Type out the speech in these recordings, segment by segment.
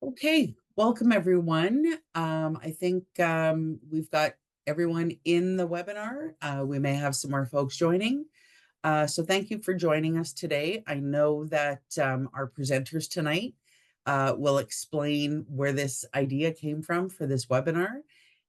Okay, welcome everyone. I think we've got everyone in the webinar. We may have some more folks joining. So thank you for joining us today. I know that our presenters tonight will explain where this idea came from for this webinar.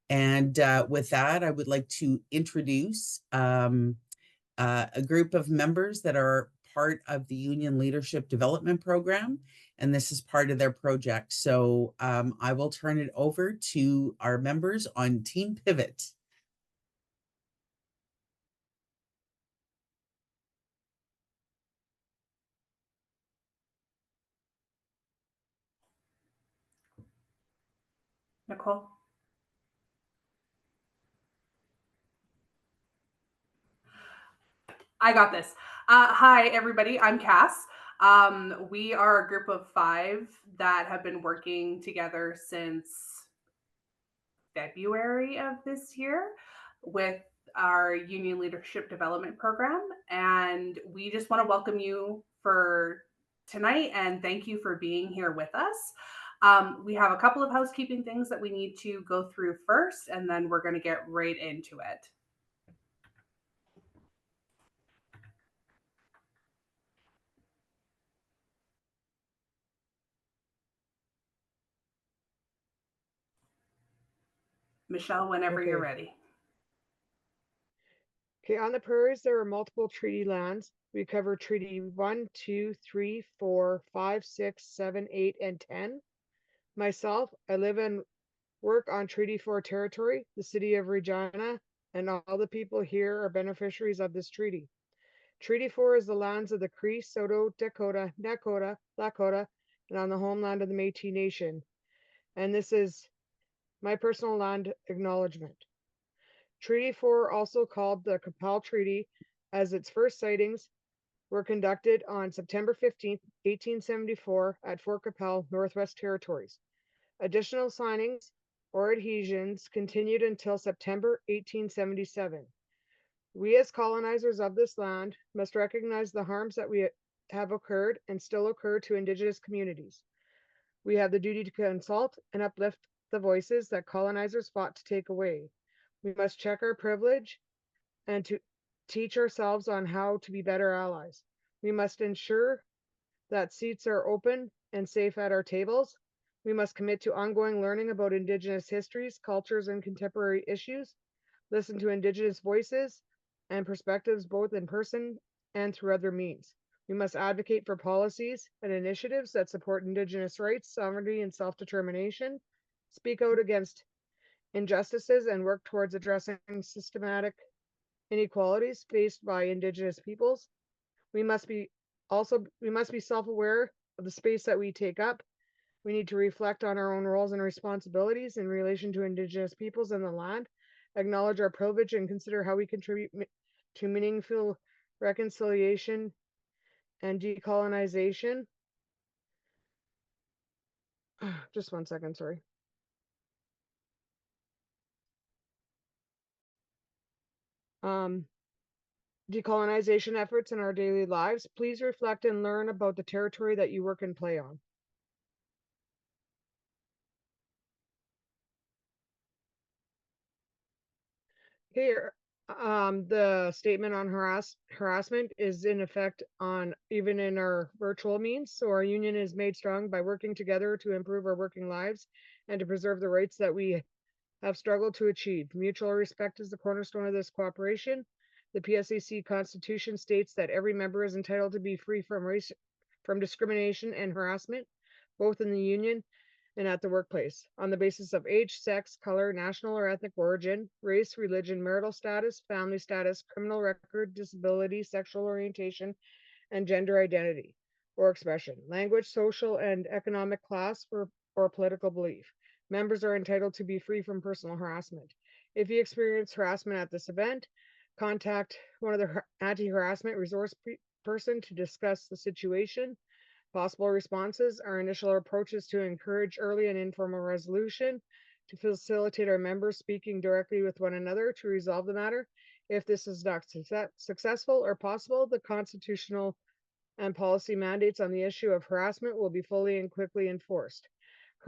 And with that, I would like to introduce a group of members that are part of the Union Leadership Development Program, and this is part of their project. So I will turn it over to our members on Team Pivot. Nicole? I got this. Hi, everybody. I'm Cass. We are a group of 5 that have been working together since February of this year with our Union Leadership Development Program. And we just want to welcome you for tonight and thank you for being here with us. We have a couple of housekeeping things that we need to go through first, and then we're going to get right into it. Michelle, whenever you're ready. Okay, on the prairies, there are multiple treaty lands. We cover Treaty 1, 2, 3, 4, 5, 6, 7, 8, and 10. Myself, I live and work on Treaty 4 territory, the city of Regina, and all the people here are beneficiaries of this treaty. Treaty 4 is the lands of the Cree, Saulteaux, Dakota, Nakota, Lakota, and on the homeland of the Métis Nation. And this is my personal land acknowledgement. Treaty 4, also called the Capel Treaty, as its first sightings were conducted on September 15, 1874 at Fort Capel, Northwest Territories. Additional signings or adhesions continued until September 1877. We as colonizers of this land must recognize the harms that we have occurred and still occur to Indigenous communities. We have the duty to consult and uplift the voices that colonizers fought to take away. We must check our privilege and to teach ourselves on how to be better allies. We must ensure that seats are open and safe at our tables. We must commit to ongoing learning about Indigenous histories, cultures, and contemporary issues, listen to Indigenous voices and perspectives both in person and through other means. We must advocate for policies and initiatives that support Indigenous rights, sovereignty, and self-determination, speak out against injustices, and work towards addressing systematic inequalities faced by Indigenous peoples. We must be self-aware of the space that we take up. We need to reflect on our own roles and responsibilities in relation to Indigenous peoples and the land, acknowledge our privilege, and consider how we contribute to meaningful reconciliation and decolonization. Just one second, sorry. Decolonization efforts in our daily lives. Please reflect and learn about the territory that you work and play on. Here, the statement on harassment is in effect on even in our virtual means. So our union is made strong by working together to improve our working lives and to preserve the rights that we have struggled to achieve. Mutual respect is the cornerstone of this cooperation. The PSAC Constitution states that every member is entitled to be free from discrimination and harassment, both in the union and at the workplace, on the basis of age, sex, color, national or ethnic origin, race, religion, marital status, family status, criminal record, disability, sexual orientation, and gender identity or expression, language, social and economic class, or political belief. Members are entitled to be free from personal harassment. If you experience harassment at this event, contact one of the anti-harassment resource person to discuss the situation. Possible responses, our initial approach is to encourage early and informal resolution, to facilitate our members speaking directly with one another to resolve the matter. If this is not successful or possible, the constitutional and policy mandates on the issue of harassment will be fully and quickly enforced.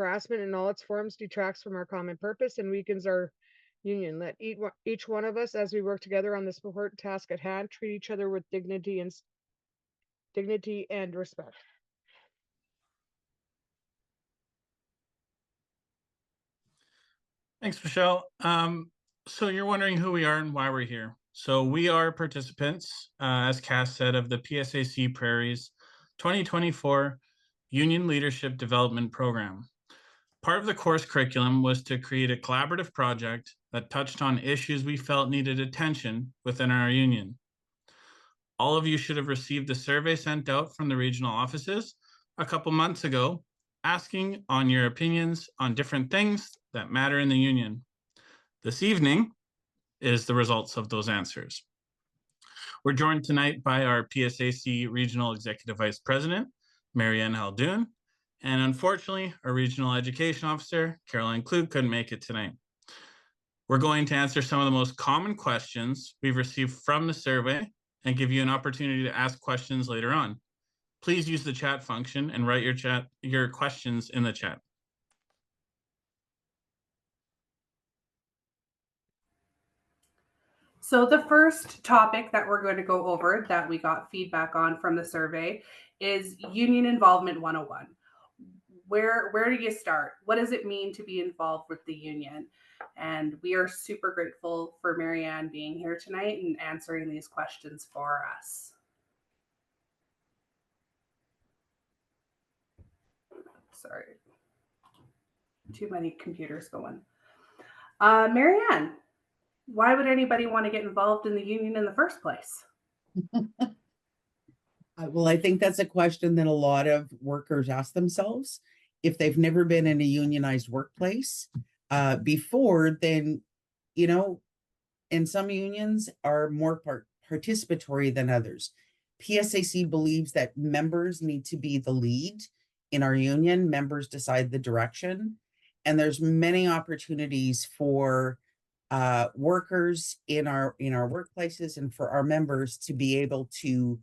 harassment in all its forms detracts from our common purpose and weakens our union. Let each one of us, as we work together on this important task at hand, treat each other with dignity and respect. Thanks, Michelle. So you're wondering who we are and why we're here. So we are participants, as Cass said, of the PSAC Prairies 2024 Union Leadership Development Program. Part of the course curriculum was to create a collaborative project that touched on issues we felt needed attention within our union. All of you should have received a survey sent out from the regional offices a couple months ago, asking on your opinions on different things that matter in the union. This evening is the results of those answers. We're joined tonight by our PSAC Regional Executive Vice President, Marianne Hladun, and unfortunately, our Regional Education Officer, Caroline Klug, couldn't make it tonight. We're going to answer some of the most common questions we've received from the survey and give you an opportunity to ask questions later on. Please use the chat function and write your questions in the chat. So the first topic that we're going to go over that we got feedback on from the survey is Union Involvement 101. Where do you start? What does it mean to be involved with the union? And we are super grateful for Marianne being here tonight and answering these questions for us. Sorry, too many computers going. Marianne, why would anybody want to get involved in the union in the first place? Well, I think that's a question that a lot of workers ask themselves. If they've never been in a unionized workplace before, then, you know, and some unions are more participatory than others. PSAC believes that members need to be the lead in our union. Members decide the direction. And there's many opportunities for workers in our workplaces and for our members to be able to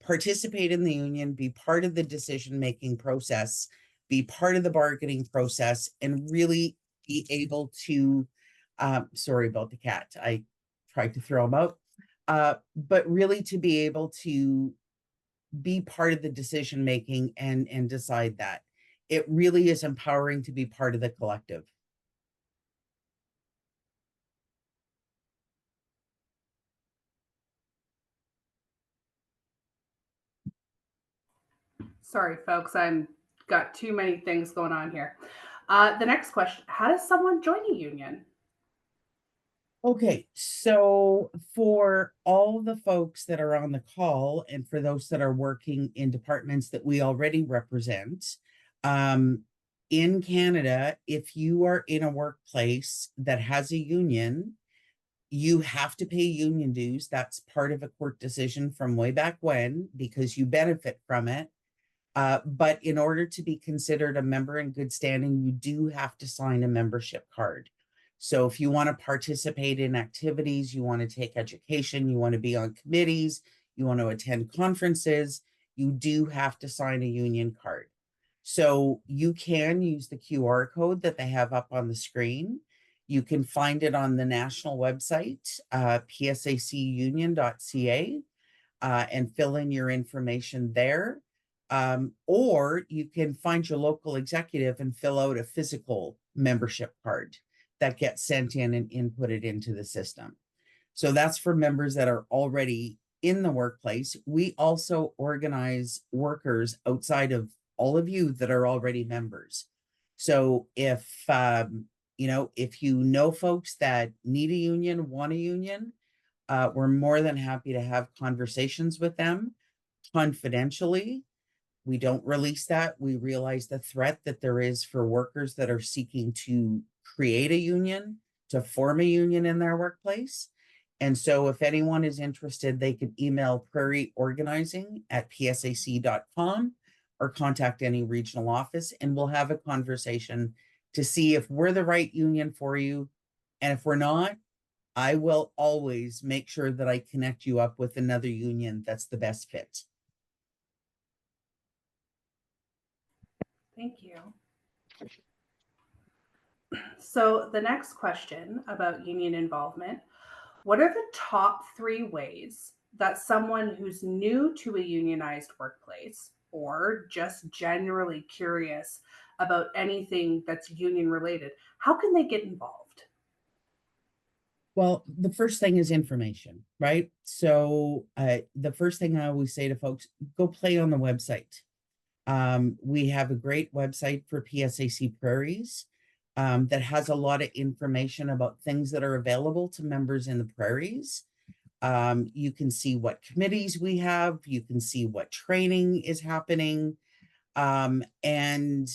participate in the union, be part of the decision-making process, be part of the bargaining process, and really be able to, sorry about the cat, I tried to throw him out, but really to be able to be part of the decision-making and decide that. It really is empowering to be part of the collective. Sorry, folks, I'm got too many things going on here. The next question, how does someone join a union? Okay, so for all the folks that are on the call and for those that are working in departments that we already represent, in Canada, if you are in a workplace that has a union, you have to pay union dues. That's part of a court decision from way back when, because you benefit from it. But in order to be considered a member in good standing, you do have to sign a membership card. So if you want to participate in activities, you want to take education, you want to be on committees, you want to attend conferences, you do have to sign a union card. So you can use the QR code that they have up on the screen. You can find it on the national website, psacunion.ca, and fill in your information there. Or you can find your local executive and fill out a physical membership card that gets sent in and inputted into the system. So that's for members that are already in the workplace. We also organize workers outside of all of you that are already members. So if, if you know folks that need a union, want a union, we're more than happy to have conversations with them confidentially. We don't release that. We realize the threat that there is for workers that are seeking to create a union, to form a union in their workplace. And so if anyone is interested, they can email prairieorganizing@psac.com or contact any regional office, and we'll have a conversation to see if we're the right union for you. And if we're not, I will always make sure that I connect you up with another union that's the best fit. Thank you. So the next question about union involvement, what are the top 3 ways that someone who's new to a unionized workplace or just generally curious about anything that's union related, how can they get involved? Well, the first thing is information, right? So the first thing I always say to folks, go play on the website. We have a great website for PSAC Prairies that has a lot of information about things that are available to members in the prairies. You can see what committees we have, you can see what training is happening, um, and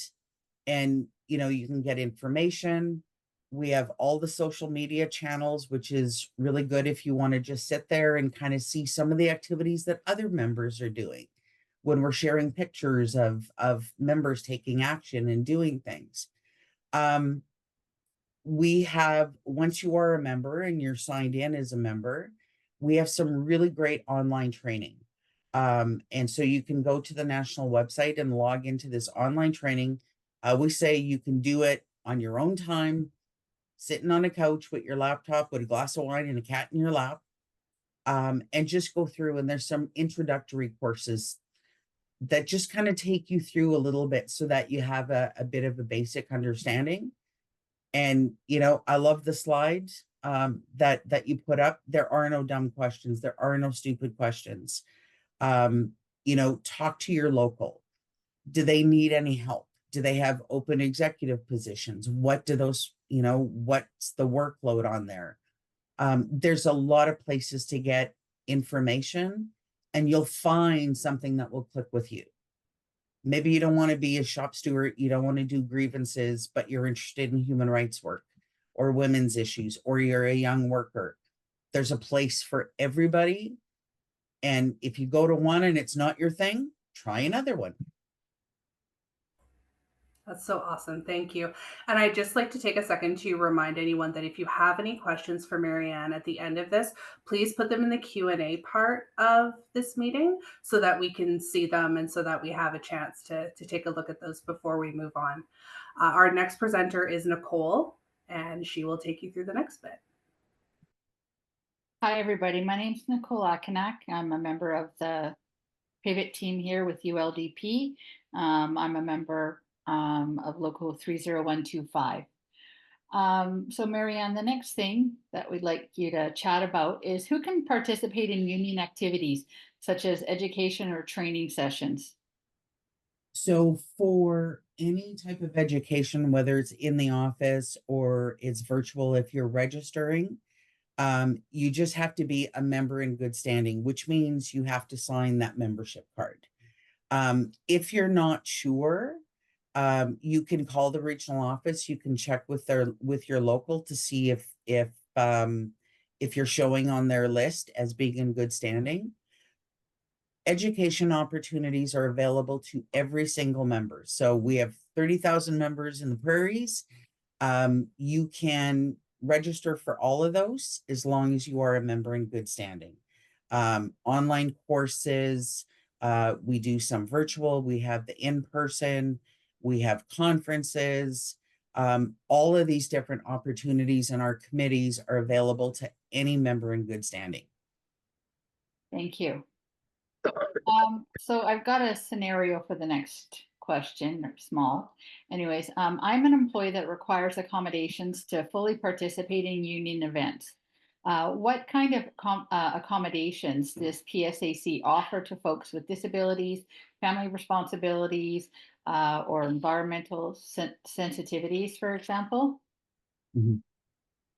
and you can get information. We have all the social media channels, which is really good if you want to just sit there and kind of see some of the activities that other members are doing when we're sharing pictures of members taking action and doing things. um, we have, once you are a member and you're signed in as a member, we have some really great online training. And so you can go to the national website and log into this online training. We say you can do it on your own time, sitting on a couch with your laptop with a glass of wine and a cat in your lap, and just go through. And there's some introductory courses that just kind of take you through a little bit so that you have a bit of a basic understanding. And I love the slides that you put up. There are no dumb questions. There are no stupid questions. Talk to your local. Do they need any help? Do they have open executive positions? What do those, what's the workload on there? There's a lot of places to get information, and you'll find something that will click with you. Maybe you don't want to be a shop steward, you don't want to do grievances, but you're interested in human rights work or women's issues, or you're a young worker. There's a place for everybody. And if you go to one and it's not your thing, try another one. That's so awesome. Thank you. And I'd just like to take a second to remind anyone that if you have any questions for Marianne at the end of this, please put them in the Q&A part of this meeting so that we can see them and so that we have a chance to take a look at those before we move on. Our next presenter is Nicole, and she will take you through the next bit. Hi, everybody. My name is Nicole Akanak. I'm a member of the pivot team here with ULDP. I'm a member of Local 30125. So Marianne, the next thing that we'd like you to chat about is who can participate in union activities, such as education or training sessions? So for any type of education, whether it's in the office or it's virtual, if you're registering, you just have to be a member in good standing, which means you have to sign that membership card. If you're not sure, you can call the regional office. You can check with your local to see if you're showing on their list as being in good standing. Education opportunities are available to every single member. So we have 30,000 members in the prairies. You can register for all of those as long as you are a member in good standing. Online courses, we do some virtual, we have the in-person, we have conferences. All of these different opportunities in our committees are available to any member in good standing. Thank you. So I've got a scenario for the next question, or small. Anyways, I'm an employee that requires accommodations to fully participate in union events. What kind of accommodations does PSAC offer to folks with disabilities, family responsibilities, or environmental sensitivities, for example? Mm-hmm.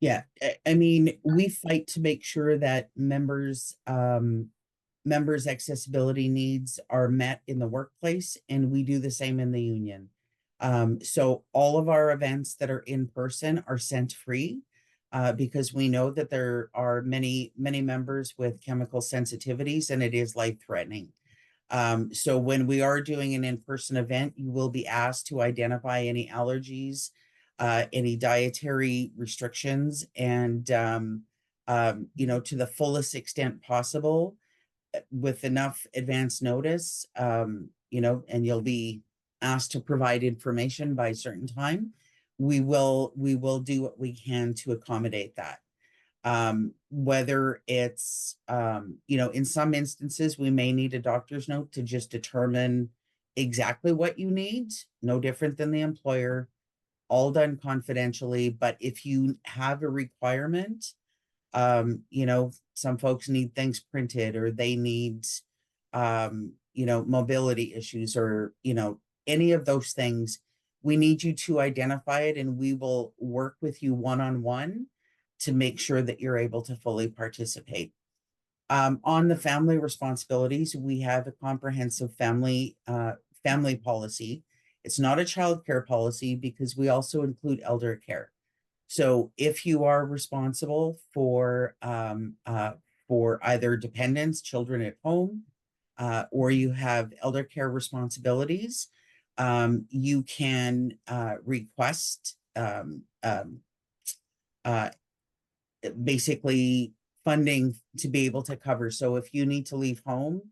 Yeah, I mean, we fight to make sure that members' accessibility needs are met in the workplace, and we do the same in the union. So all of our events that are in person are sent free, because we know that there are many members with chemical sensitivities, and it is life-threatening. So when we are doing an in-person event, you will be asked to identify any allergies, any dietary restrictions, and to the fullest extent possible, with enough advance notice, and you'll be asked to provide information by a certain time. we will do what we can to accommodate that. Whether it's, in some instances, we may need a doctor's note to just determine exactly what you need, no different than the employer, all done confidentially. But if you have a requirement, some folks need things printed, or they need, mobility issues, or, any of those things, we need you to identify it, and we will work with you one-on-one to make sure that you're able to fully participate. On the family responsibilities, we have a comprehensive family policy. It's not a child care policy because we also include elder care. So if you are responsible for either dependents, children at home, or you have elder care responsibilities, you can request basically funding to be able to cover. So if you need to leave home,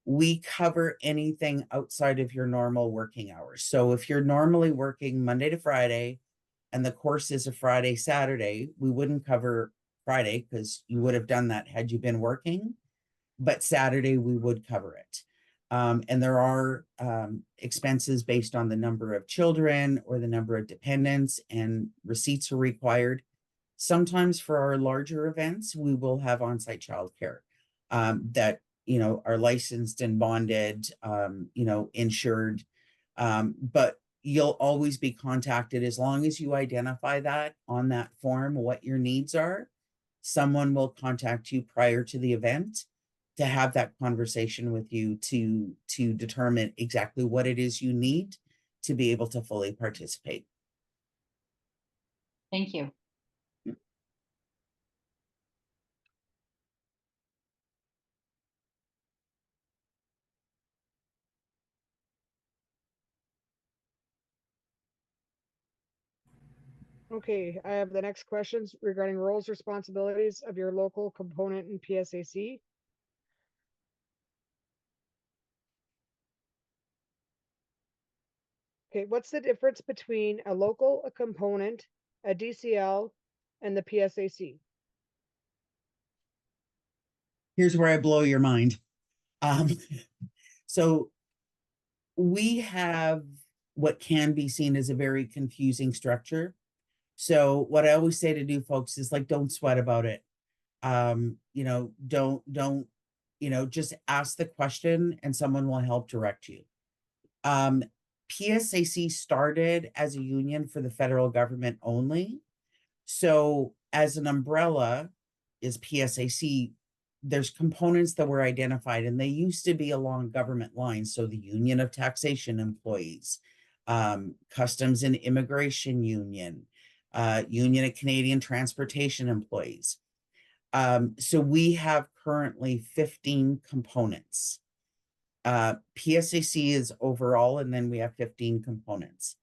we cover anything outside of your normal working hours. So if you're normally working Monday to Friday and the course is a Friday, Saturday, we wouldn't cover Friday because you would have done that had you been working, but Saturday we would cover it. And there are expenses based on the number of children or the number of dependents, and receipts are required. Sometimes for our larger events, we will have on-site childcare that, are licensed and bonded, insured. But you'll always be contacted as long as you identify that on that form, what your needs are. Someone will contact you prior to the event to have that conversation with you to determine exactly what it is you need to be able to fully participate. Thank you. Okay, I have the next questions regarding roles, responsibilities of your local component in PSAC. Okay, what's the difference between a local, a component, a DCL, and the PSAC? Here's where I blow your mind. So we have what can be seen as a very confusing structure. So what I always say to new folks is, like, don't sweat about it. Don't, just ask the question and someone will help direct you. PSAC started as a union for the federal government only. So as an umbrella is PSAC, there's components that were identified, and they used to be along government lines. So the Union of Taxation Employees, Customs and Immigration Union, Union of Canadian Transportation Employees. So we have currently 15 components. PSAC is overall, and then we have 15 components.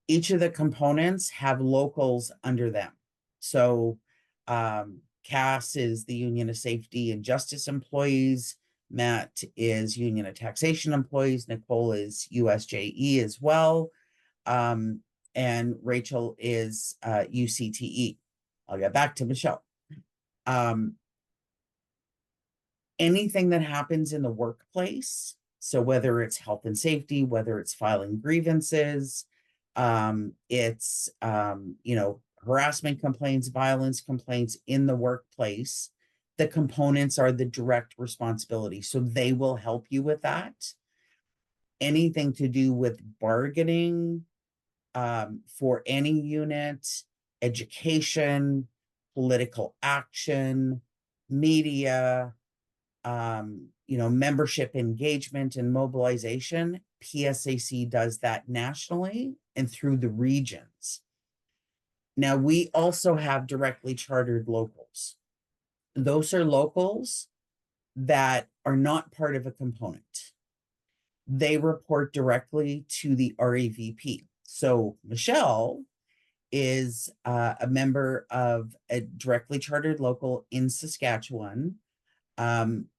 Each of the components have locals under them. So Cass is the Union of Safety and Justice Employees. Matt is Union of Taxation Employees. Nicole is USJE as well. And Rachel is UCTE. I'll get back to Michelle. Anything that happens in the workplace, so whether it's health and safety, whether it's filing grievances, it's harassment complaints, violence complaints in the workplace, the components are the direct responsibility. So they will help you with that. Anything to do with bargaining for any unit, education, political action, media, membership engagement and mobilization, PSAC does that nationally and through the regions. Now, we also have directly chartered locals. Those are locals that are not part of a component. They report directly to the REVP. So Michelle is a member of a directly chartered local in Saskatchewan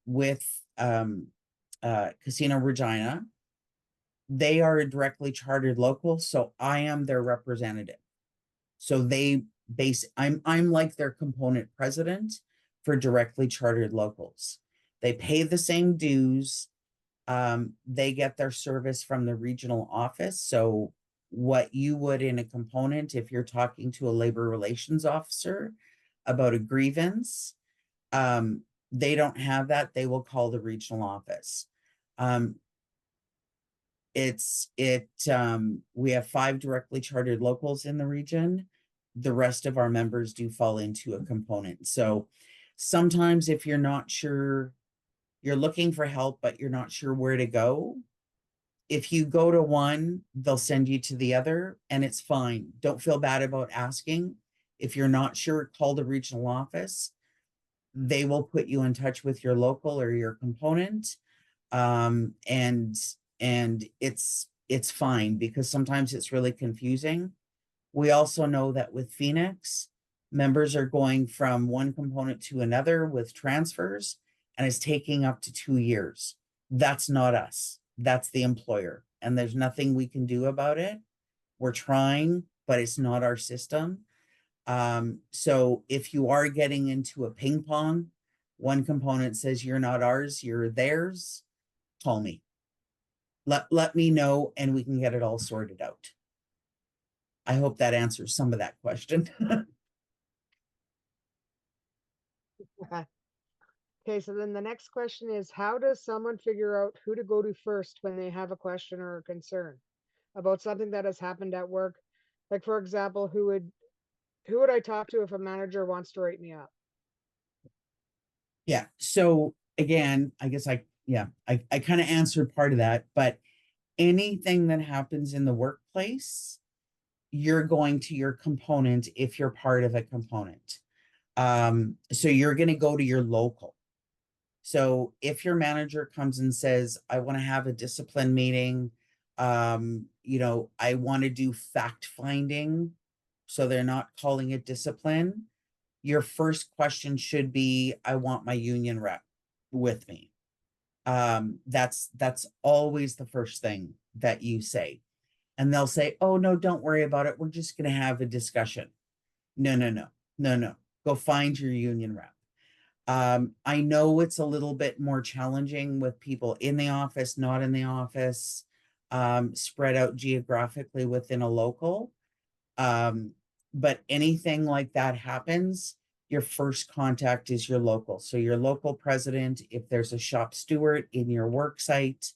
with Casino Regina. they are a directly chartered local, so I am their representative. So I'm like their component president for directly chartered locals. They pay the same dues. They get their service from the regional office. So what you would in a component, if you're talking to a labor relations officer about a grievance, they don't have that. They will call the regional office. We have 5 directly chartered locals in the region. The rest of our members do fall into a component. So sometimes if you're not sure, you're looking for help, but you're not sure where to go, if you go to one, they'll send you to the other, and it's fine. Don't feel bad about asking. If you're not sure, call the regional office. They will put you in touch with your local or your component. And it's fine, because sometimes it's really confusing. We also know that with Phoenix, members are going from one component to another with transfers, and it's taking up to 2 years. That's not us. That's the employer. And there's nothing we can do about it. We're trying, but it's not our system. So if you are getting into a ping pong, one component says you're not ours, you're theirs, call me. Let me know, and we can get it all sorted out. I hope that answers some of that question. Okay, so then the next question is, how does someone figure out who to go to first when they have a question or a concern about something that has happened at work? Like, for example, who would I talk to if a manager wants to write me up? Yeah. So again, I guess I kind of answered part of that, but anything that happens in the workplace, you're going to your component if you're part of a component. So you're going to go to your local. So if your manager comes and says, I want to have a discipline meeting, I want to do fact finding, so they're not calling it discipline, your first question should be, I want my union rep with me. That's always the first thing that you say. And they'll say, oh, no, don't worry about it. We're just going to have a discussion. No. Go find your union rep. I know it's a little bit more challenging with people in the office, not in the office, spread out geographically within a local. But anything like that happens, your first contact is your local. So your local president, if there's a shop steward in your work site,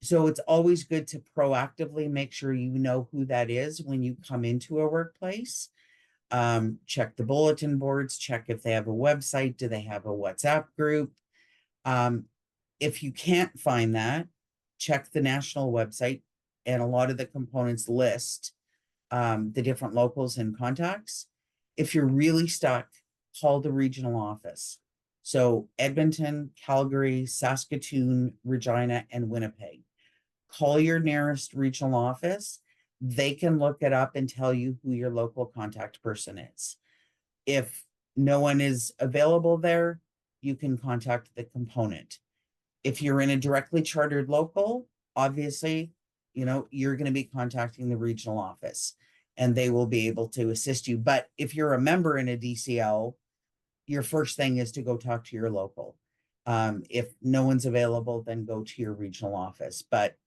so it's always good to proactively make sure you know who that is when you come into a workplace. Check the bulletin boards, check if they have a website, do they have a WhatsApp group? If you can't find that, check the national website, and a lot of the components list the different locals and contacts. If you're really stuck, call the regional office. So Edmonton, Calgary, Saskatoon, Regina, and Winnipeg. Call your nearest regional office. They can look it up and tell you who your local contact person is. If no one is available there, you can contact the component. If you're in a directly chartered local, obviously, you're going to be contacting the regional office, and they will be able to assist you. But if you're a member in a DCL, your first thing is to go talk to your local. If no one's available, then go to your regional office. But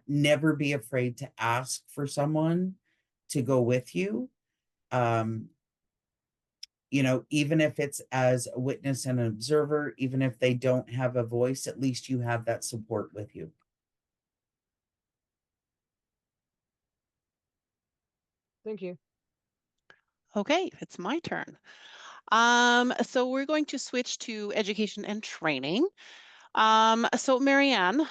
never be afraid to ask for someone to go with you. Even if it's as a witness and an observer, even if they don't have a voice, at least you have that support with you. Thank you. Okay, it's my turn. So we're going to switch to education and training. So Marianne,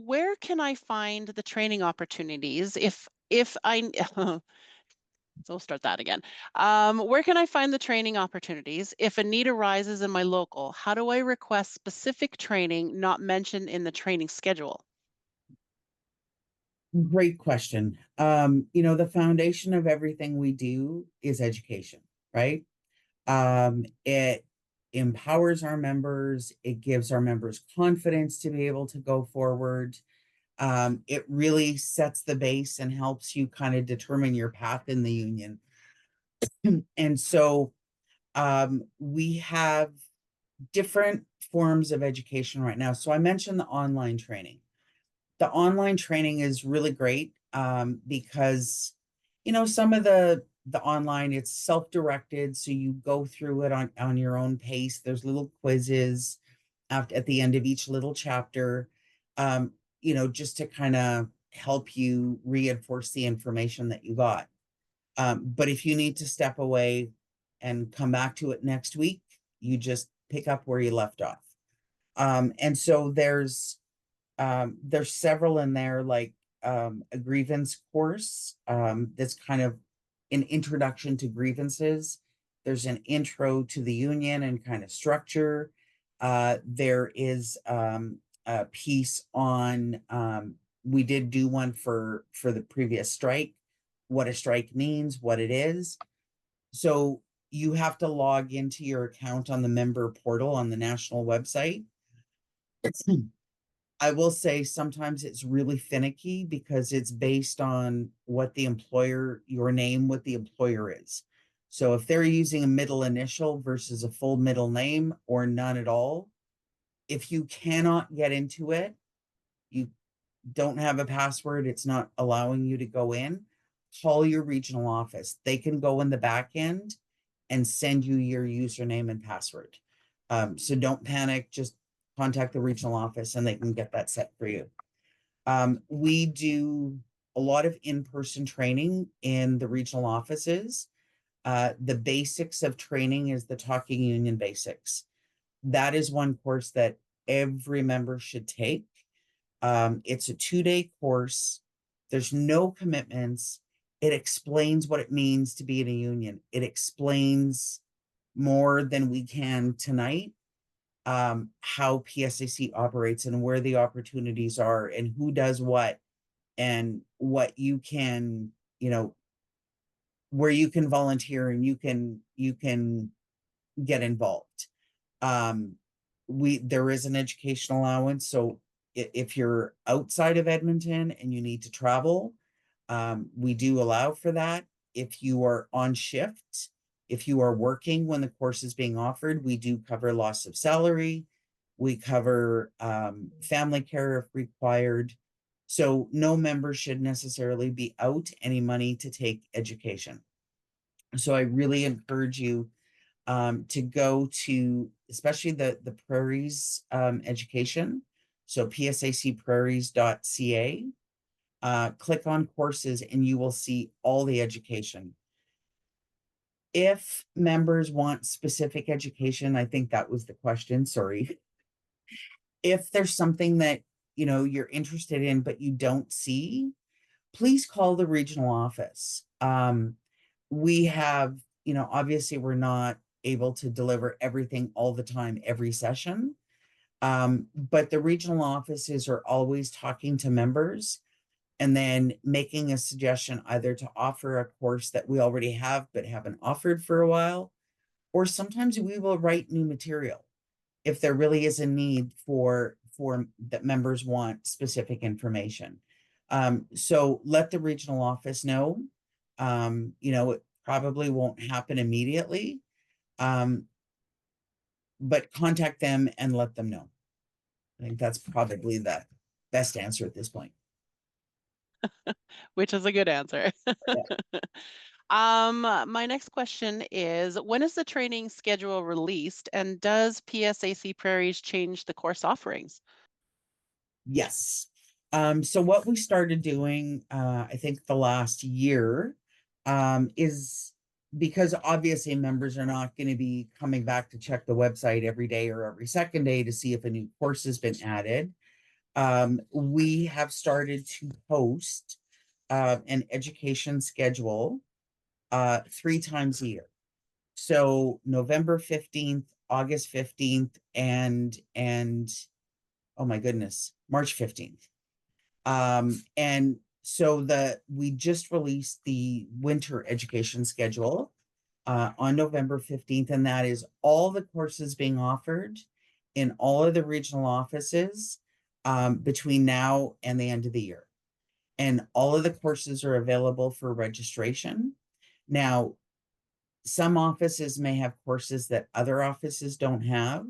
where can I find the training opportunities if I so we'll start that again. Where can I find the training opportunities if a need arises in my local? How do I request specific training not mentioned in the training schedule? Great question. The foundation of everything we do is education, right? empowers our members. It gives our members confidence to be able to go forward. It really sets the base and helps you kind of determine your path in the union. And so we have different forms of education right now. So I mentioned the online training. The online training is really great because, some of the online, it's self-directed. So you go through it on your own pace. There's little quizzes at the end of each little chapter, just to kind of help you reinforce the information that you got. But if you need to step away and come back to it next week, you just pick up where you left off. And so there's several in there, like a grievance course that's kind of an introduction to grievances. There's an intro to the union and kind of structure. There is a piece on, we did do one for the previous strike, what a strike means, what it is. So you have to log into your account on the member portal on the national website. I will say sometimes it's really finicky because it's based on what the employer, your name, what the employer is. So if they're using a middle initial versus a full middle name or none at all, if you cannot get into it, you don't have a password, it's not allowing you to go in, call your regional office. They can go in the back end and send you your username and password. So don't panic, just contact the regional office and they can get that set for you. We do a lot of in-person training in the regional offices. The basics of training is the Talking Union Basics. That is one course that every member should take. It's a 2-day course. There's no commitments. It explains what it means to be in a union. It explains more than we can tonight, how PSAC operates and where the opportunities are and who does what and what you can, where you can volunteer and you can get involved. There is an education allowance. So if you're outside of Edmonton and you need to travel, we do allow for that. If you are on shift, if you are working when the course is being offered, we do cover loss of salary. We cover family care if required. So no member should necessarily be out any money to take education. So I really encourage you to go to, especially the Prairies education. So psacprairies.ca. Click on courses and you will see all the education. If members want specific education, I think that was the question, sorry. If there's something that, you're interested in, but you don't see, please call the regional office. We have, obviously we're not able to deliver everything all the time, every session. But the regional offices are always talking to members and then making a suggestion either to offer a course that we already have but haven't offered for a while, or sometimes we will write new material if there really is a need for that members want specific information. So let the regional office know. It probably won't happen immediately, but contact them and let them know. I think that's probably the best answer at this point. Which is a good answer. Yeah. My next question is, when is the training schedule released and does PSAC Prairies change the course offerings? Yes. So what we started doing, I think the last year, is because obviously members are not going to be coming back to check the website every day or every second day to see if a new course has been added. We have started to post an education schedule 3 times a year. So November 15th, August 15th, and oh my goodness, March 15th. And so we just released the winter education schedule. on November 15th, and that is all the courses being offered in all of the regional offices between now and the end of the year. And all of the courses are available for registration. Now, some offices may have courses that other offices don't have.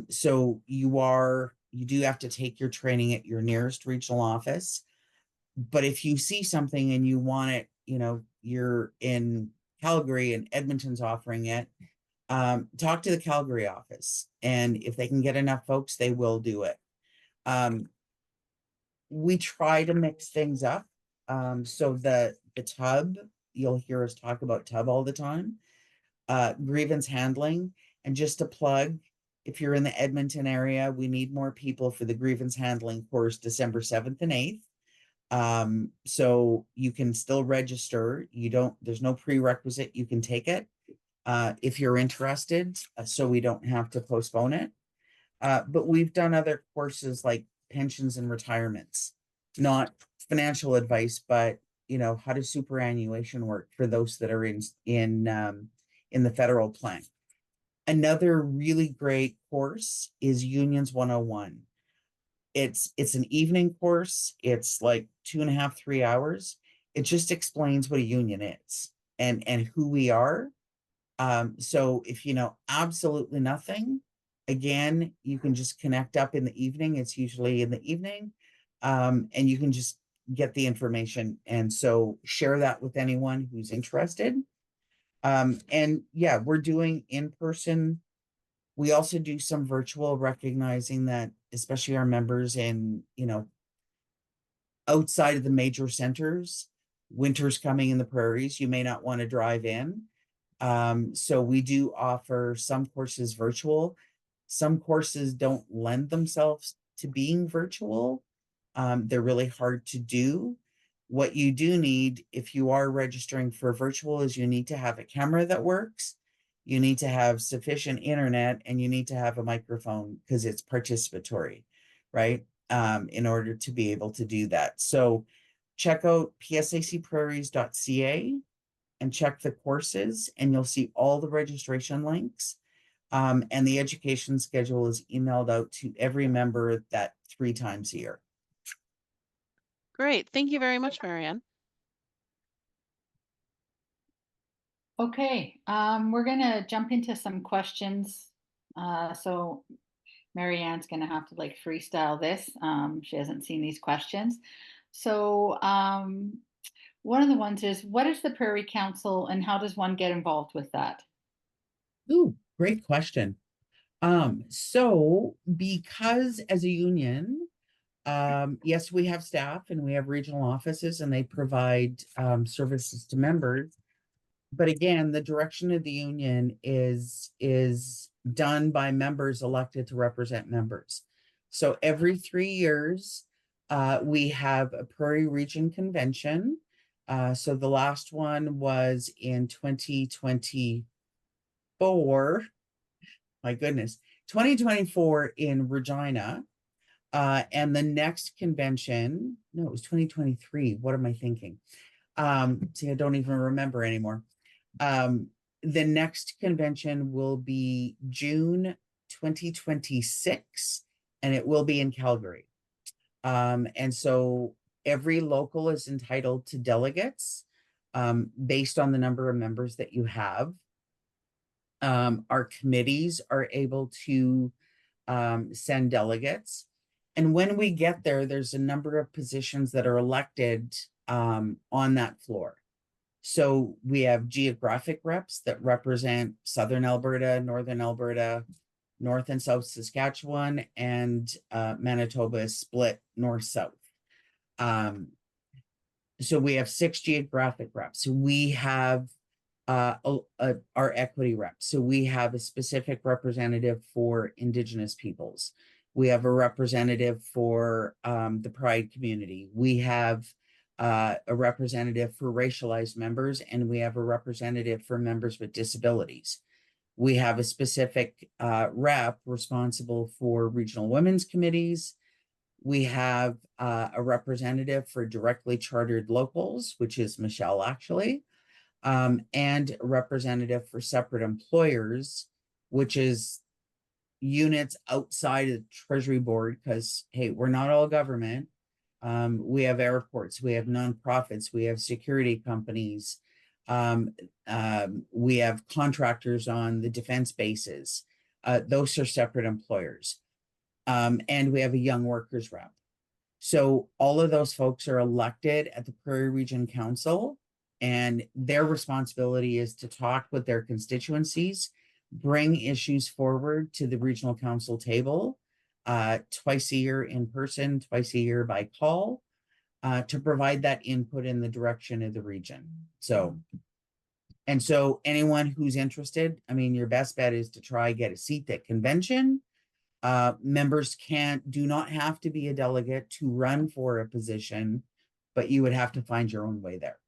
So you do have to take your training at your nearest regional office. But if you see something and you want it, you're in Calgary and Edmonton's offering it, talk to the Calgary office. And if they can get enough folks, they will do it. We try to mix things up. So the TUB, you'll hear us talk about TUB all the time, grievance handling. And just to plug, if you're in the Edmonton area, we need more people for the grievance handling course December 7th and 8th. So you can still register. There's no prerequisite. You can take it if you're interested, so we don't have to postpone it. But we've done other courses like pensions and retirements, not financial advice, but how does superannuation work for those that are in the federal plan. Another really great course is Unions 101. It's an evening course. It's like 2.5, 3 hours. It just explains what a union is and who we are. So if you know absolutely nothing, again, you can just connect up in the evening. It's usually in the evening. And you can just get the information. And so share that with anyone who's interested. And yeah, we're doing in-person. We also do some virtual, recognizing that especially our members in, outside of the major centers, winter's coming in the prairies, you may not want to drive in. So we do offer some courses virtual. Some courses don't lend themselves to being virtual. They're really hard to do. What you do need, if you are registering for virtual, is you need to have a camera that works. You need to have sufficient internet, and you need to have a microphone because it's participatory, right? In order to be able to do that. So check out psacprairies.ca and check the courses, and you'll see all the registration links. And the education schedule is emailed out to every member 3 times a year. Great. Thank you very much, Marianne. Okay, we're gonna jump into some questions. So Marianne's gonna have to freestyle this. She hasn't seen these questions. So one of the ones is, what is the Prairie Council and how does one get involved with that? Ooh, great question. So because as a union, yes, we have staff and we have regional offices and they provide services to members. But again, the direction of the union is done by members elected to represent members. So every 3 years, we have a Prairie Region Convention. So the last one was in 2024. My goodness, 2024 in Regina. And the next convention, no, it was 2023. What am I thinking? See, I don't even remember anymore. The next convention will be June 2026, and it will be in Calgary. And so every local is entitled to delegates based on the number of members that you have. Our committees are able to send delegates. And when we get there, there's a number of positions that are elected on that floor. So we have geographic reps that represent Southern Alberta, Northern Alberta, North and South Saskatchewan, and Manitoba is split north-south. So we have 6 geographic reps. We have our equity reps. So we have a specific representative for Indigenous peoples. We have a representative for the Pride community. We have a representative for racialized members, and we have a representative for members with disabilities. We have a specific rep responsible for regional women's committees. We have a representative for directly chartered locals, which is Michelle, actually. and a representative for separate employers, which is units outside of the Treasury Board, because, hey, we're not all government. We have airports, we have nonprofits, we have security companies, we have contractors on the defense bases. Those are separate employers. And we have a young workers rep. So all of those folks are elected at the Prairie Region Council, and their responsibility is to talk with their constituencies, bring issues forward to the regional council table, twice a year in person, twice a year by call, to provide that input in the direction of the region. So anyone who's interested, I mean, your best bet is to try get a seat at convention. Members do not have to be a delegate to run for a position, but you would have to find your own way there.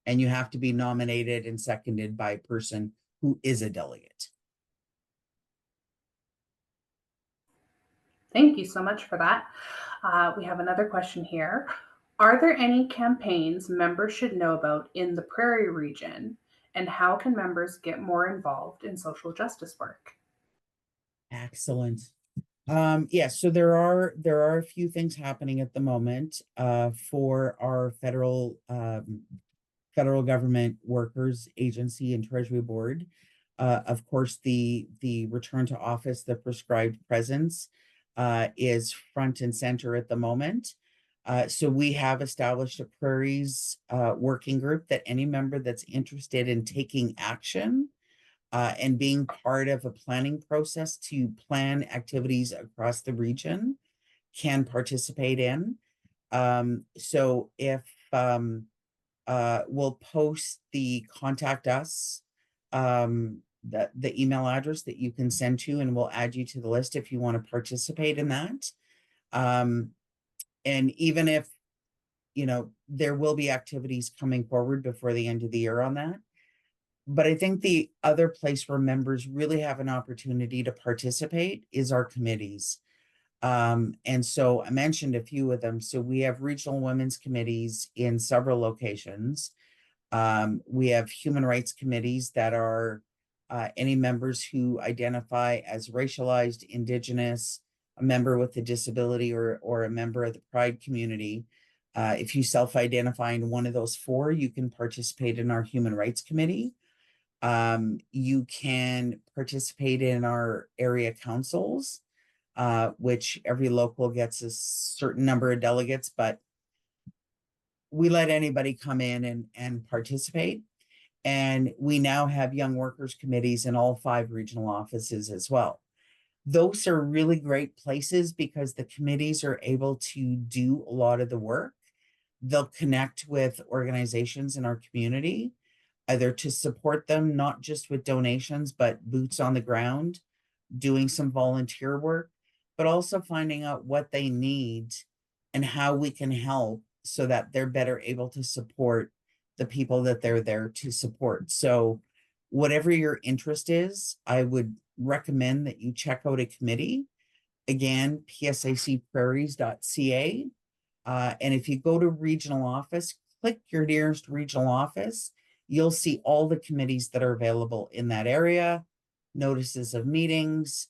And you have to be nominated and seconded by a person who is a delegate. Thank you so much for that. We have another question here. Are there any campaigns members should know about in the Prairie region, and how can members get more involved in social justice work? Excellent. Yes, so there are a few things happening at the moment for our federal government workers agency and Treasury Board. Of course, the return to office, the prescribed presence is front and center at the moment. So we have established a Prairies working group that any member that's interested in taking action and being part of a planning process to plan activities across the region can participate in. So if we'll post the contact us, the email address that you can send to, and we'll add you to the list if you want to participate in that. And even if, there will be activities coming forward before the end of the year on that. But I think the other place where members really have an opportunity to participate is our committees. And so I mentioned a few of them. So we have regional women's committees in several locations. We have human rights committees that are any members who identify as racialized, Indigenous, a member with a disability, or a member of the Pride community. If you self-identify in one of those four, you can participate in our human rights committee. You can participate in our area councils, which every local gets a certain number of delegates, but we let anybody come in and participate. And we now have young workers committees in all 5 regional offices as well. Those are really great places because the committees are able to do a lot of the work. They'll connect with organizations in our community, either to support them, not just with donations, but boots on the ground, doing some volunteer work, but also finding out what they need and how we can help so that they're better able to support the people that they're there to support. So whatever your interest is, I would recommend that you check out a committee. Again, psacprairies.ca. And if you go to regional office, click your nearest regional office, you'll see all the committees that are available in that area, notices of meetings.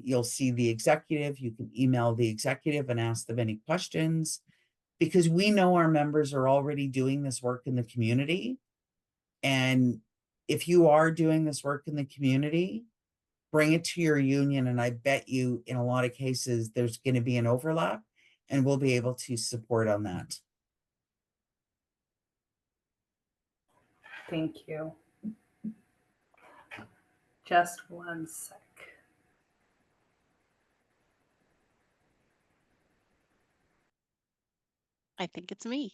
You'll see the executive. You can email the executive and ask them any questions, because we know our members are already doing this work in the community. And if you are doing this work in the community, bring it to your union. And I bet you in a lot of cases, there's going to be an overlap, and we'll be able to support on that. Thank you. Just one sec. I think it's me.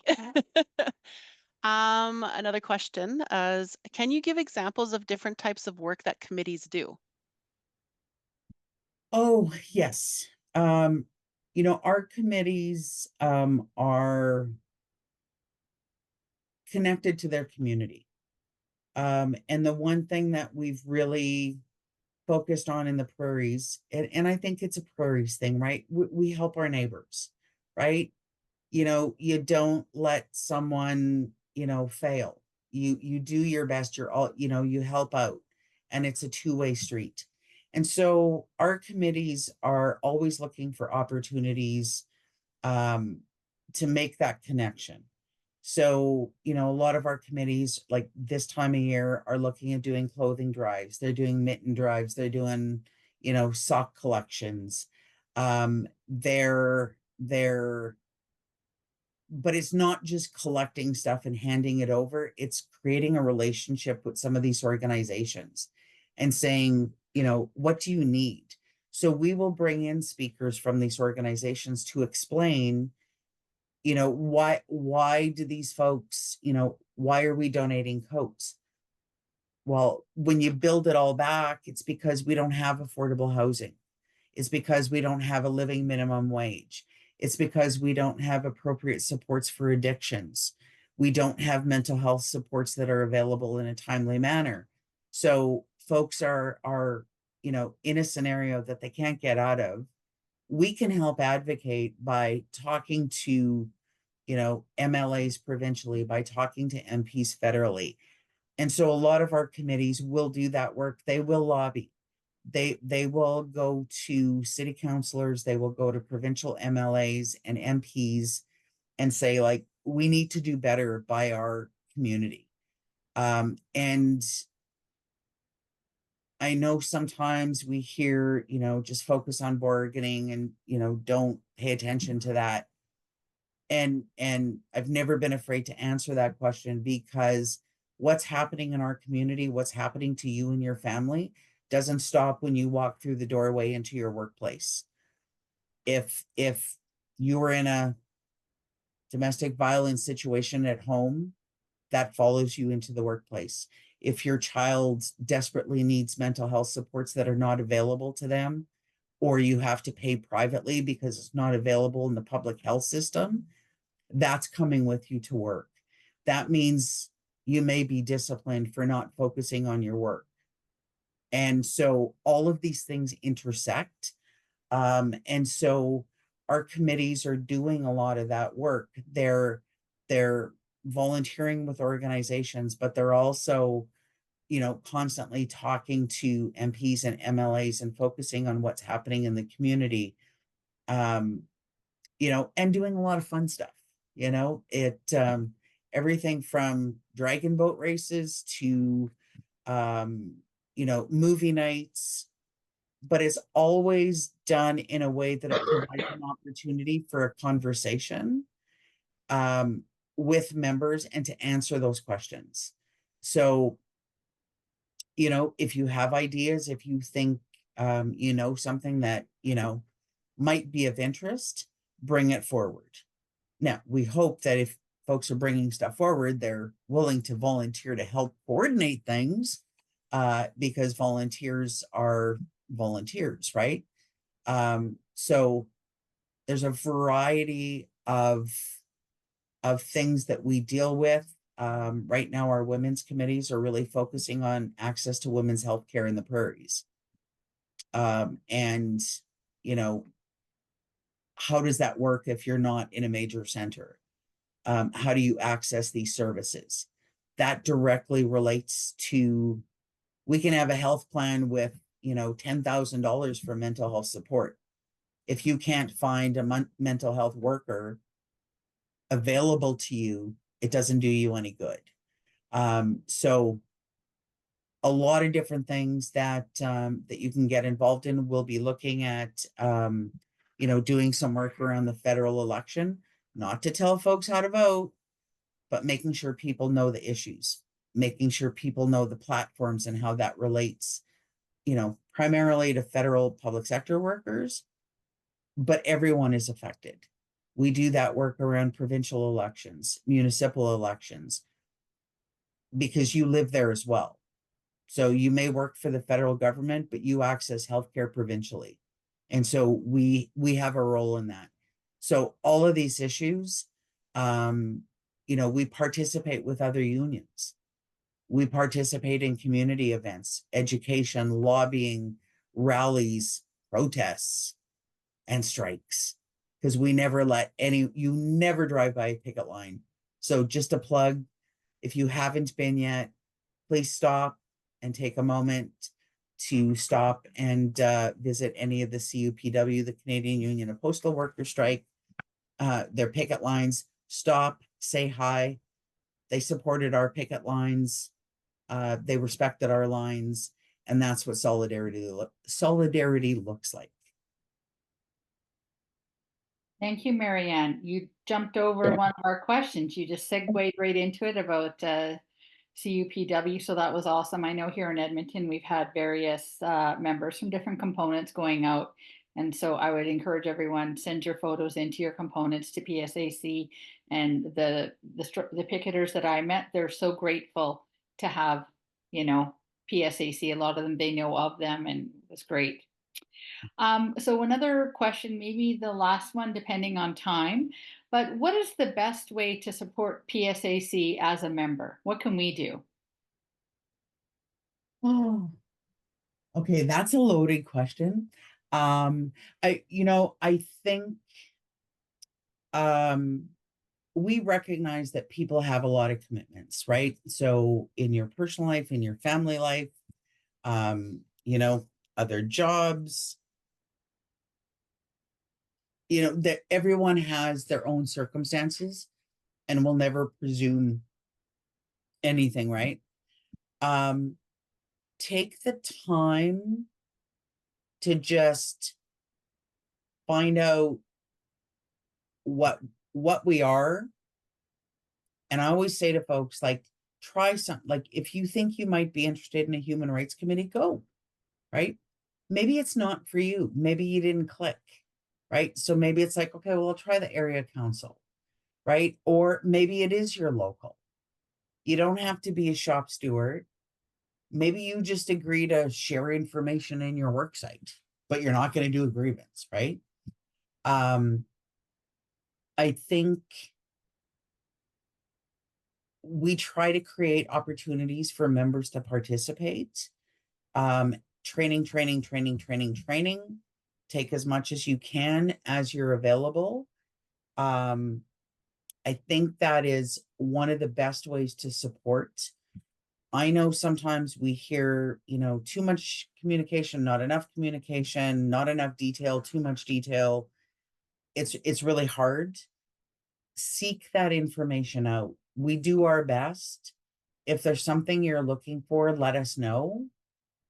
Another question is, can you give examples of different types of work that committees do? Oh, yes. Our committees are connected to their community. And the one thing that we've really focused on in the Prairies, and I think it's a Prairies thing, right? We help our neighbors, right? You don't let someone, fail. you do your best, you're all, you help out, and it's a two-way street. And so our committees are always looking for opportunities to make that connection. So, a lot of our committees, like this time of year, are looking at doing clothing drives. They're doing mitten drives. They're doing, sock collections. They're but it's not just collecting stuff and handing it over. It's creating a relationship with some of these organizations and saying, what do you need? So we will bring in speakers from these organizations to explain, why do these folks, why are we donating coats? Well, when you build it all back, it's because we don't have affordable housing. It's because we don't have a living minimum wage. It's because we don't have appropriate supports for addictions. We don't have mental health supports that are available in a timely manner. So folks are in a scenario that they can't get out of. We can help advocate by talking to, MLAs provincially, by talking to MPs federally. And so a lot of our committees will do that work. They will lobby. They will go to city councilors, they will go to provincial MLAs and MPs and say, like, we need to do better by our community. And I know sometimes we hear, just focus on bargaining and, don't pay attention to that. And I've never been afraid to answer that question, because what's happening in our community, what's happening to you and your family, doesn't stop when you walk through the doorway into your workplace. If you were in a domestic violence situation at home, that follows you into the workplace. If your child desperately needs mental health supports that are not available to them, or you have to pay privately because it's not available in the public health system, that's coming with you to work. That means you may be disciplined for not focusing on your work. And so all of these things intersect. And so our committees are doing a lot of that work. They're volunteering with organizations, but they're also, constantly talking to MPs and MLAs and focusing on what's happening in the community, and doing a lot of fun stuff. Everything from dragon boat races to, movie nights, but it's always done in a way that it provides an opportunity for a conversation with members and to answer those questions. So, if you have ideas, if you think, something that, might be of interest, bring it forward. Now, we hope that if folks are bringing stuff forward, they're willing to volunteer to help coordinate things, because volunteers are volunteers, right? So there's a variety of things that we deal with. Right now, our women's committees are really focusing on access to women's health care in the prairies. And, how does that work if you're not in a major center? How do you access these services? That directly relates to, we can have a health plan with, $10,000 for mental health support. If you can't find a mental health worker available to you, it doesn't do you any good. So a lot of different things that you can get involved in. We'll be looking at, doing some work around the federal election, not to tell folks how to vote, but making sure people know the issues, making sure people know the platforms and how that relates, primarily to federal public sector workers, but everyone is affected. We do that work around provincial elections, municipal elections, because you live there as well. So you may work for the federal government, but you access healthcare provincially. And so we have a role in that. So all of these issues, we participate with other unions. We participate in community events, education, lobbying, rallies, protests, and strikes, because we never let you never drive by a picket line. So just a plug, If you haven't been yet, please stop and take a moment to stop and visit any of the CUPW, the Canadian Union of Postal Workers strike, their picket lines. Stop, say hi. They supported our picket lines. They respected our lines, and that's what solidarity looks like. Thank you, Marianne. You jumped over one of our questions. You just segued right into it about CUPW, so that was awesome. I know here in Edmonton, we've had various members from different components going out. And so I would encourage everyone, send your photos into your components to PSAC. And the picketers that I met, they're so grateful to have, you know, PSAC. A lot of them, they know of them, and it was great. So another question, maybe the last one, depending on time, but what is the best way to support PSAC as a member? What can we do? Oh, okay, that's a loaded question. I think we recognize that people have a lot of commitments, right? So in your personal life, in your family life, other jobs, that everyone has their own circumstances and will never presume anything, right? Take the time to just find out what we are. And I always say to folks, like, try something. Like, if you think you might be interested in a human rights committee, go, right? Maybe it's not for you. Maybe you didn't click, right? So maybe it's like, okay, well, I'll try the area council, right? Or maybe it is your local. You don't have to be a shop steward. Maybe you just agree to share information in your work site, but you're not going to do a grievance, right? I think we try to create opportunities for members to participate. Training. Take as much as you can as you're available. I think that is one of the best ways to support. I know sometimes we hear, too much communication, not enough communication, not enough detail, too much detail. It's really hard. Seek that information out. We do our best. If there's something you're looking for, let us know.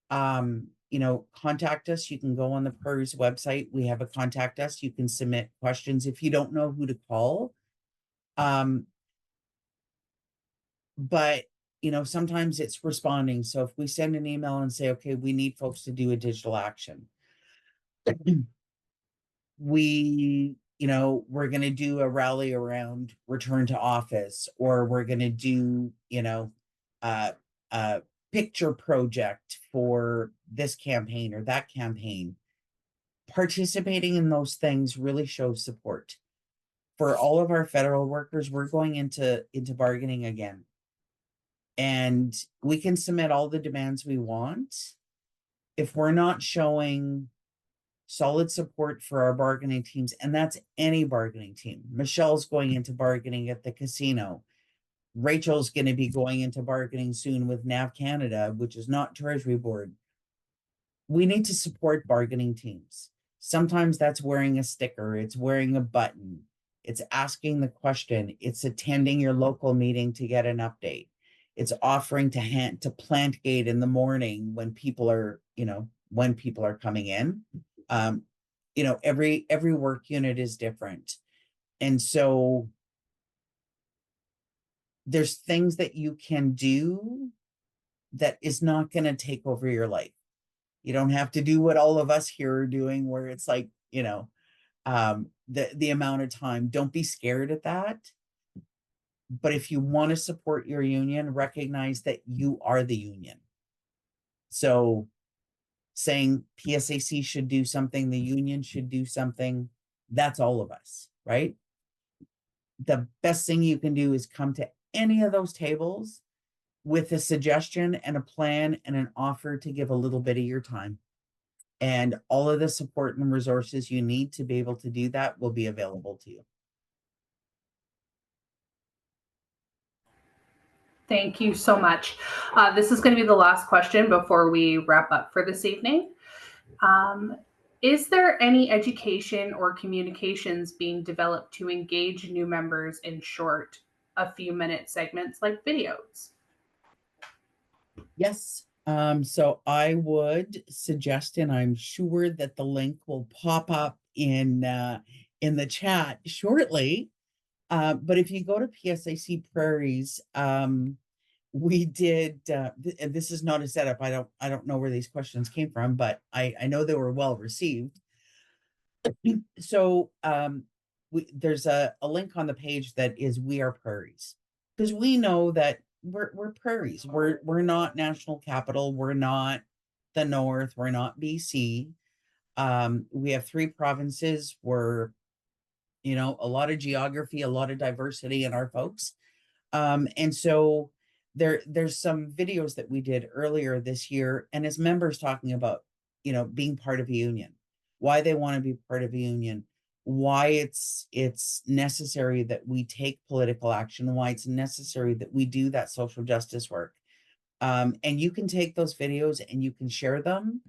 Contact us. You can go on the Prairies website. We have a contact us. You can submit questions if you don't know who to call. But sometimes it's responding. So if we send an email and say, okay, we need folks to do a digital action, we're going to do a rally around return to office, or we're going to do, a picture project for this campaign or that campaign. Participating in those things really shows support. For all of our federal workers, we're going into bargaining again. And we can submit all the demands we want. If we're not showing solid support for our bargaining teams, and that's any bargaining team. Michelle's going into bargaining at the casino. Rachel's going to be going into bargaining soon with NAV Canada, which is not Treasury Board. We need to support bargaining teams. Sometimes that's wearing a sticker, it's wearing a button, it's asking the question, it's attending your local meeting to get an update. It's offering to plant gate in the morning when people are, coming in. Every work unit is different. And so there's things that you can do that is not going to take over your life. You don't have to do what all of us here are doing, where it's like, the amount of time. Don't be scared at that. But if you want to support your union, recognize that you are the union. So saying PSAC should do something, the union should do something, that's all of us, right? The best thing you can do is come to any of those tables with a suggestion and a plan and an offer to give a little bit of your time. And all of the support and resources you need to be able to do that will be available to you. Thank you so much. This is going to be the last question before we wrap up for this evening. Is there any education or communications being developed to engage new members in short, a few minute segments like videos? Yes. So I would suggest, and I'm sure that the link will pop up in the chat shortly. But if you go to PSAC Prairies, we did, and this is not a setup. I don't know where these questions came from, but I know they were well received. So there's a link on the page that is We Are Prairies, because we know that we're prairies. We're not national capital. We're not the North. We're not BC. We have 3 provinces. We're, a lot of geography, a lot of diversity in our folks. And so there's some videos that we did earlier this year, and as members talking about, being part of a union, why they want to be part of a union, why it's necessary that we take political action, why it's necessary that we do that social justice work. And you can take those videos and you can share them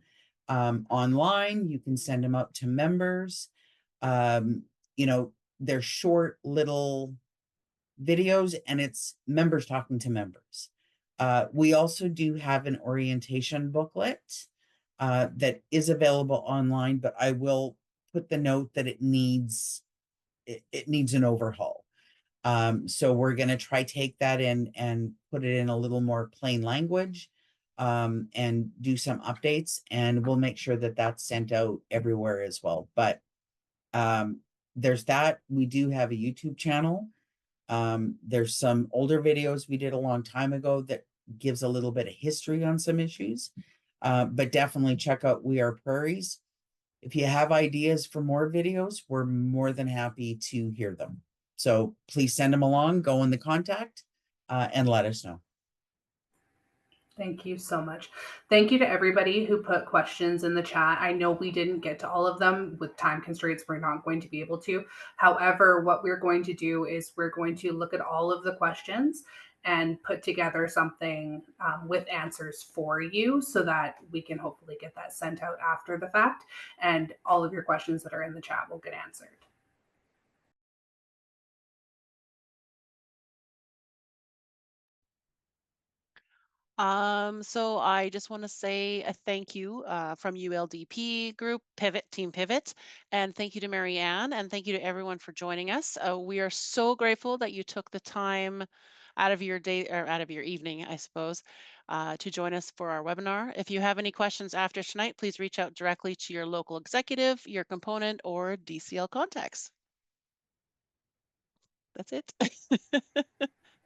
online. You can send them out to members. They're short little videos, and it's members talking to members. We also do have an orientation booklet that is available online, but I will put the note that it needs an overhaul. So we're going to try take that in and put it in a little more plain language, and do some updates, and we'll make sure that that's sent out everywhere as well. But there's that. We do have a YouTube channel. There's some older videos we did a long time ago that gives a little bit of history on some issues. But definitely check out We Are Prairies. If you have ideas for more videos, we're more than happy to hear them. So please send them along, go in the contact, and let us know. Thank you so much. Thank you to everybody who put questions in the chat. I know we didn't get to all of them with time constraints. We're not going to be able to. However, what we're going to do is we're going to look at all of the questions and put together something with answers for you so that we can hopefully get that sent out after the fact. And all of your questions that are in the chat will get answered. So I just want to say a thank you from ULDP group Team Pivot, and thank you to Marianne, and thank you to everyone for joining us. We are so grateful that you took the time out of your day, or out of your evening, I suppose, to join us for our webinar. If you have any questions after tonight, please reach out directly to your local executive, your component, or DCL contacts. That's it.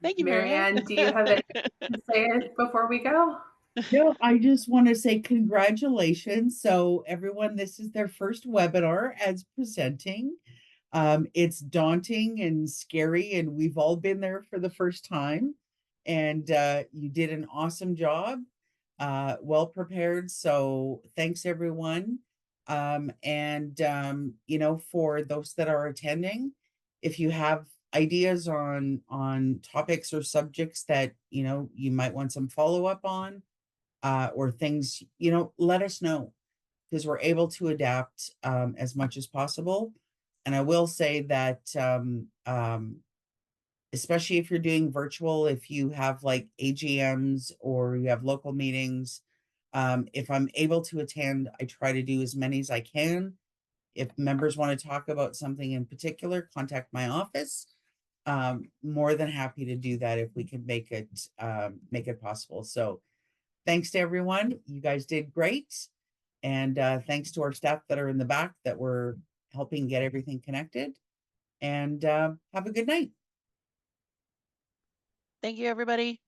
Thank you, Marianne. Do you have anything to say before we go? No, I just want to say congratulations. So everyone, this is their first webinar as presenting. It's daunting and scary, and we've all been there for the first time. And you did an awesome job, well prepared. So thanks, everyone. For those that are attending, if you have ideas on topics or subjects that you might want some follow-up on, or things, let us know, because we're able to adapt as much as possible. And I will say that especially if you're doing virtual, if you have like AGMs or you have local meetings, if I'm able to attend, I try to do as many as I can. If members want to talk about something in particular, contact my office. More than happy to do that if we can make it possible. So thanks to everyone. You guys did great. And thanks to our staff that are in the back that were helping get everything connected. And have a good night. Thank you, everybody.